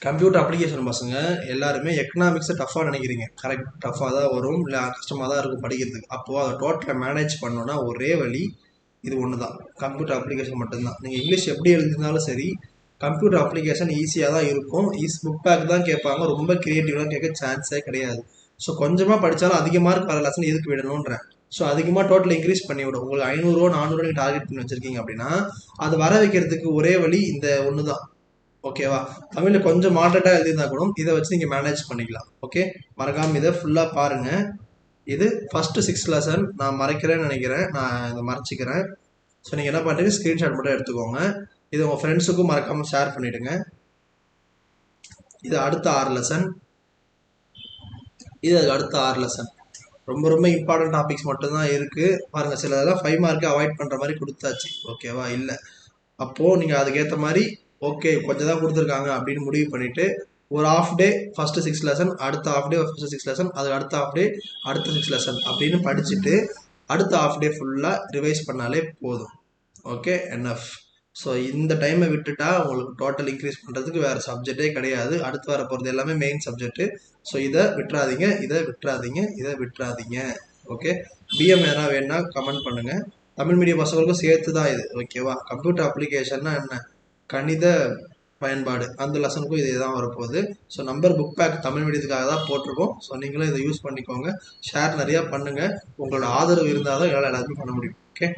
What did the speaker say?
Computer application பசங்க எல்லாருமே எக்கனாமிக்ஸை டஃப்பாக நினைக்கிறீங்க. கரெக்ட், டஃப்பாக தான் வரும், இல்லை கஷ்டமாக தான் இருக்கும் படிக்கிறதுக்கு. அப்போது அதை டோட்டலை மேனேஜ் பண்ணோன்னா ஒரே வழி இது ஒன்று தான், கம்ப்யூட்டர் அப்ளிகேஷன் மட்டும்தான். நீங்கள் இங்கிலீஷ் எப்படி எழுதினாலும் சரி, கம்ப்யூட்டர் அப்ளிகேஷன் ஈஸியாக தான் இருக்கும். புக் பேக் தான் கேட்பாங்க, ரொம்ப கிரியேட்டிவாக கேட்க சான்ஸே கிடையாது. ஸோ கொஞ்சமாக படித்தாலும் அதிக மார்க் வர லெசன் எதுக்கு விடணுன்றேன். ஸோ அதிகமாக டோட்டல் இன்க்ரீஸ் பண்ணி விடும். உங்களுக்கு 500 400 நீங்கள் டார்கெட் பண்ணி வச்சுருக்கீங்க அப்படின்னா அது வர வைக்கிறதுக்கு ஒரே வழி இந்த ஒன்று தான். ஓகேவா? தமிழில் கொஞ்சம் மாடரேட்டாக எழுதியிருந்தா கூட இதை வச்சு நீங்கள் மேனேஜ் பண்ணிக்கலாம். ஓகே, மறக்காமல் இதை ஃபுல்லாக பாருங்கள். இது ஃபஸ்ட்டு 6 லெசன் நான் மறைக்கிறேன்னு நினைக்கிறேன், நான் இதை மறைச்சிக்கிறேன். ஸோ நீங்கள் என்ன பண்ணுறீங்க, ஸ்க்ரீன்ஷாட் மட்டும் எடுத்துக்கோங்க. இது உங்கள் ஃப்ரெண்ட்ஸுக்கும் மறக்காமல் ஷேர் பண்ணிவிடுங்க. இது அடுத்த 6 லெசன், இது அடுத்த 6 லெசன். ரொம்ப ரொம்ப இம்பார்ட்டன்ட் டாபிக்ஸ் மட்டும்தான் இருக்குது பாருங்கள். சில இதெல்லாம் 5 மார்க்கு அவாய்ட் பண்ணுற மாதிரி கொடுத்தாச்சு. ஓகேவா? இல்லை அப்போது நீங்கள் அதுக்கேற்ற மாதிரி ஓகே கொஞ்சம் தான் கொடுத்துருக்காங்க அப்படின்னு முடிவு பண்ணிவிட்டு ஒரு ஆஃப் டே ஃபஸ்ட்டு 6 லெசன், அடுத்த ஆஃப் டே ஃபஸ்ட்டு 6 லெசன், அதுக்கு அடுத்த ஆஃப் டே அடுத்த 6 லெசன் அப்படின்னு படிச்சுட்டு அடுத்த ஆஃப் டே ஃபுல்லாக ரிவைஸ் பண்ணாலே போதும். Okay, NF. ஸோ இந்த டைமை விட்டுட்டா உங்களுக்கு டோட்டல் இன்க்ரீஸ் பண்ணுறதுக்கு வேறு சப்ஜெக்டே கிடையாது. அடுத்து வர போகிறது எல்லாமே மெயின் சப்ஜெக்ட்டு. ஸோ இதை விட்டுறாதீங்க, இதை விட்டுறாதீங்க, இதை விட்டுறாதீங்க. ஓகே, பிஎம் எதனா வேணுன்னா கமெண்ட் பண்ணுங்கள். தமிழ் மீடியம் பசங்களுக்கும் சேர்த்து தான் இது. ஓகேவா? கம்ப்யூட்டர் அப்ளிகேஷன்னா என்ன, கணித பயன்பாடு, அந்த லெசனுக்கும் இதே தான் வரப்போகுது. So number book back Tamil மீடியத்துக்காக தான் போட்டிருக்கோம். ஸோ நீங்களும் இதை யூஸ் பண்ணிக்கோங்க. ஷேர் நிறையா பண்ணுங்கள். உங்களோட ஆதரவு இருந்தால் தான் எங்களால் எல்லாத்தையும் பண்ண முடியும். ஓகே.